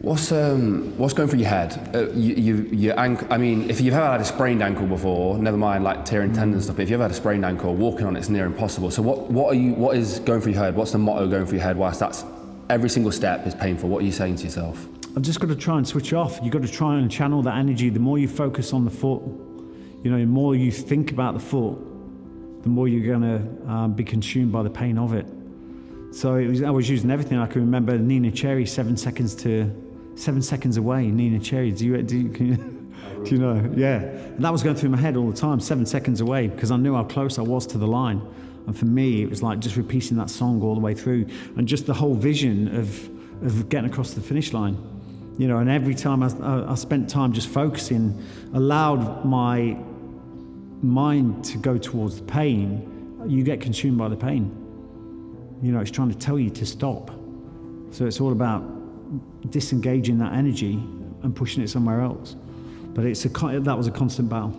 What's going through your head? Your ankle. I mean, if you've ever had a sprained ankle before, never mind like tearing tendons and stuff. But if you've ever had a sprained ankle, walking on it's near impossible. So what is going through your head? What's the motto going through your head? Whilst that's every single step is painful. What are you saying to yourself? I've just got to try and switch off. You've got to try and channel that energy. The more you focus on the foot, the more you think about the foot, the more you're going to be consumed by the pain of it. So I was using everything. I can remember Nina Cherry, 7 seconds away. Nina Cherry, do you know? Yeah. And that was going through my head all the time, 7 seconds away, because I knew how close I was to the line. And for me, it was like just repeating that song all the way through, and just the whole vision of getting across the finish line. And every time I spent time just focusing, allowed my mind to go towards the pain, you get consumed by the pain. It's trying to tell you to stop. So it's all about disengaging that energy and pushing it somewhere else. But that was a constant battle.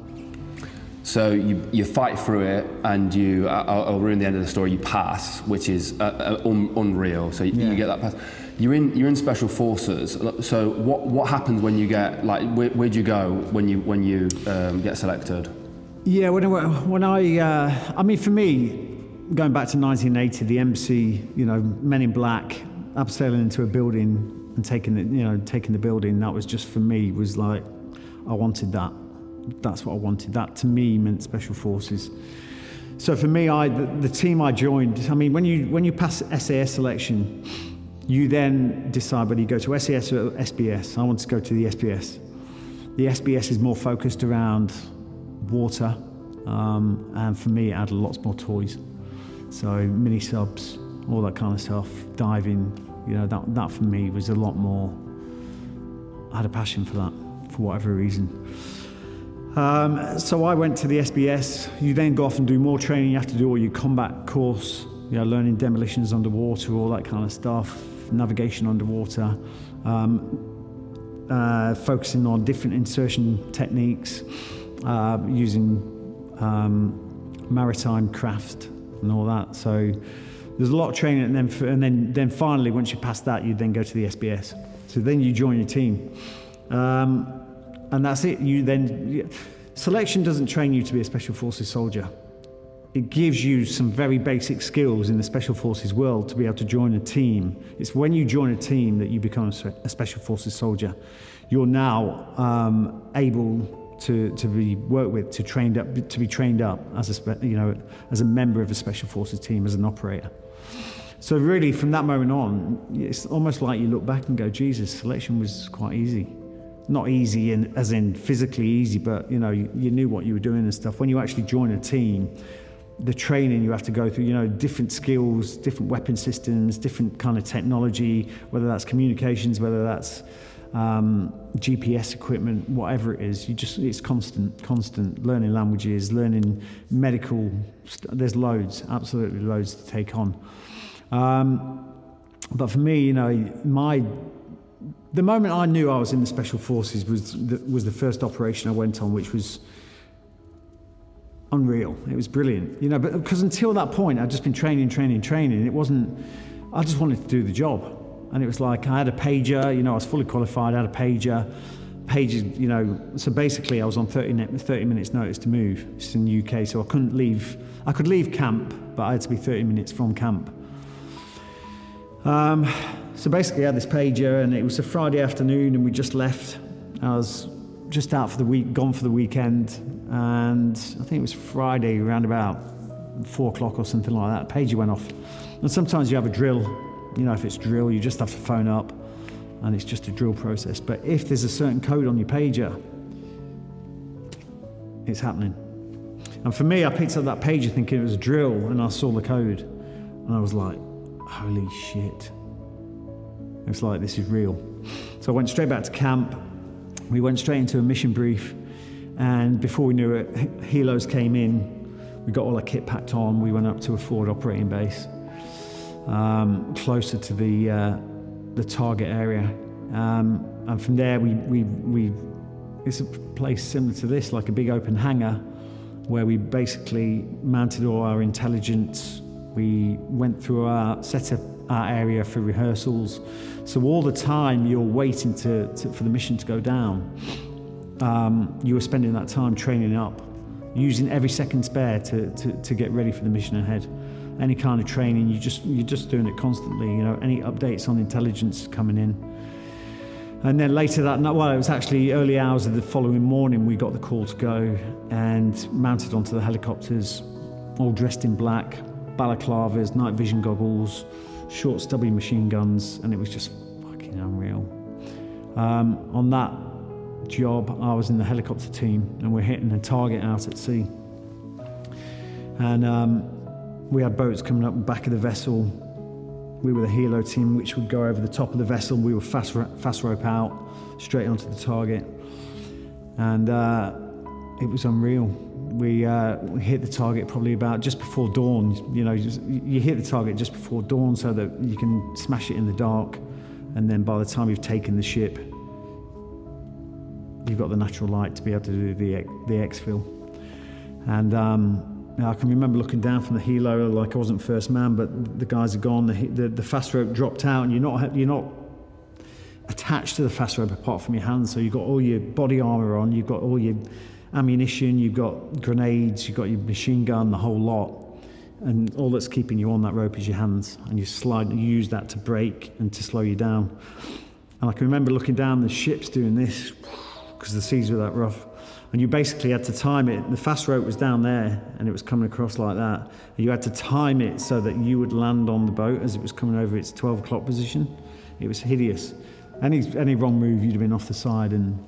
So you fight through it, and I'll ruin the end of the story. You pass, which is unreal. So you get that pass. You're in special forces. So what happens when you get where'd you go when you get selected? Yeah, when I mean, for me, going back to 1980, the MC, Men in Black, abseiling into a building and taking the building, that was just, for me, was like, I wanted that. That's what I wanted. That to me meant special forces. So for me, the team I joined, I mean, when you pass SAS selection, you then decide whether you go to SAS or SBS. I want to go to the SBS. The SBS is more focused around water, and for me, it had lots more toys. So mini subs, all that kind of stuff, diving, that for me was a lot more. I had a passion for that, for whatever reason. So I went to the SBS. You then go off and do more training. You have to do all your combat course, learning demolitions underwater, all that kind of stuff, navigation underwater, focusing on different insertion techniques, using maritime craft and all that. So there's a lot of training, and then finally, once you pass that, you then go to the SBS. So then you join your team. And that's it. Selection doesn't train you to be a Special Forces soldier. It gives you some very basic skills in the Special Forces world to be able to join a team. It's when you join a team that you become a Special Forces soldier. You're now able to be worked with, to be trained up as as a member of a Special Forces team, as an operator. So really, from that moment on, it's almost like you look back and go, Jesus, selection was quite easy. Not easy as in physically easy, but you knew what you were doing and stuff. When you actually join a team, the training you have to go through, different skills, different weapon systems, different kind of technology, whether that's communications, whether that's GPS equipment, whatever it is, it's constant learning languages, learning medical. There's loads, absolutely loads to take on. But for me, the moment I knew I was in the Special Forces was the first operation I went on, which was unreal. It was brilliant, but because until that point, I'd just been training. It wasn't, I just wanted to do the job. And it was like, I had a pager, I was fully qualified, I had a pager. Pages, so basically I was on 30 minutes notice to move. It's in the UK, so I couldn't leave. I could leave camp, but I had to be 30 minutes from camp. So basically I had this pager, and it was a Friday afternoon, and we just left. I was just out for the week, gone for the weekend, and I think it was Friday around about 4 o'clock or something like that. Pager went off. And sometimes you have a drill. If it's drill, you just have to phone up, and it's just a drill process. But if there's a certain code on your pager, it's happening. And for me, I picked up that pager thinking it was a drill, and I saw the code, and I was like, holy shit. It's like, this is real. So I went straight back to camp. We went straight into a mission brief, and before we knew it, helos came in. We got all our kit packed on. We went up to a forward operating base, closer to the target area, and from there we it's a place similar to this, like a big open hangar, where we basically mounted all our intelligence. We went through our set of our area for rehearsals. So all the time you're waiting for the mission to go down, you were spending that time training up, using every second spare to get ready for the mission ahead. Any kind of training, you're just doing it constantly. Any updates on intelligence coming in. And then later that night, well, it was actually early hours of the following morning, we got the call to go and mounted onto the helicopters, all dressed in black, balaclavas, night vision goggles, short stubby machine guns, and it was just fucking unreal. On that job, I was in the helicopter team, and we're hitting a target out at sea. And we had boats coming up the back of the vessel. We were the helo team, which would go over the top of the vessel. We were fast rope out, straight onto the target. And it was unreal. We hit the target probably about just before dawn. You hit the target just before dawn so that you can smash it in the dark. And then by the time you've taken the ship, you've got the natural light to be able to do the exfil. And I can remember looking down from the helo like I wasn't first man, but the guys are gone. The fast rope dropped out, and you're not attached to the fast rope apart from your hands. So you've got all your body armor on, you've got all your ammunition, you've got grenades, you've got your machine gun, the whole lot. And all that's keeping you on that rope is your hands, and you use that to brake and to slow you down. And I can remember looking down, the ship's doing this because the seas were that rough. And you basically had to time it. The fast rope was down there and it was coming across like that. And you had to time it so that you would land on the boat as it was coming over its 12 o'clock position. It was hideous. Any wrong move, you'd have been off the side. And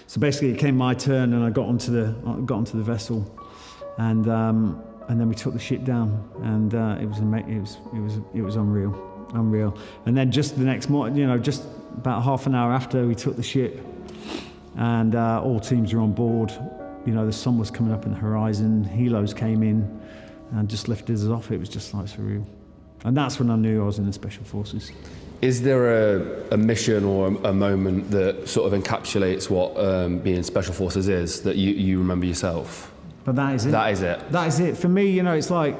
so basically it came my turn, and I got onto the vessel, and then we took the ship down, and it was unreal. And then just the next morning, just about half an hour after, we took the ship. And all teams were on board. The sun was coming up in the horizon. Helos came in and just lifted us off. It was just like surreal. And that's when I knew I was in the Special Forces. Is there a mission or a moment that sort of encapsulates what being Special Forces is, that you remember yourself? But that is it. That is it. That is it. For me, it's like,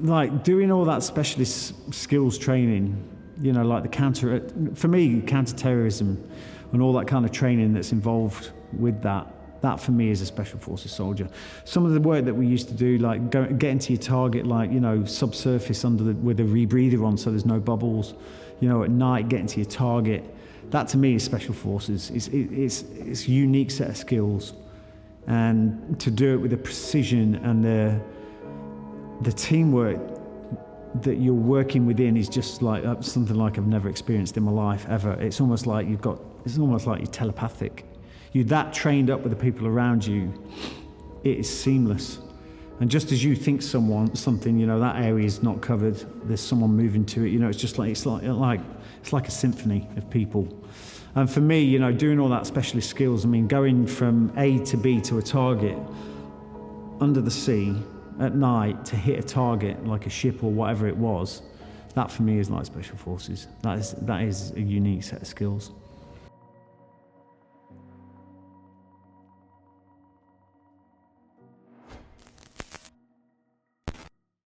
like doing all that specialist skills training, like counter-terrorism, and all that kind of training that's involved with that for me is a Special Forces soldier. Some of the work that we used to do, like getting to your target, like, subsurface with a rebreather on so there's no bubbles, at night getting to your target, that to me is Special Forces. It's a unique set of skills. And to do it with the precision and the teamwork that you're working within is just like something like I've never experienced in my life ever. It's almost like you're telepathic. You're that trained up with the people around you. It is seamless. And just as you think something, that area is not covered, there's someone moving to it. It's like a symphony of people. And for me, doing all that specialist skills, going from A to B to a target under the sea at night to hit a target like a ship or whatever it was, that for me is like Special Forces. That is a unique set of skills.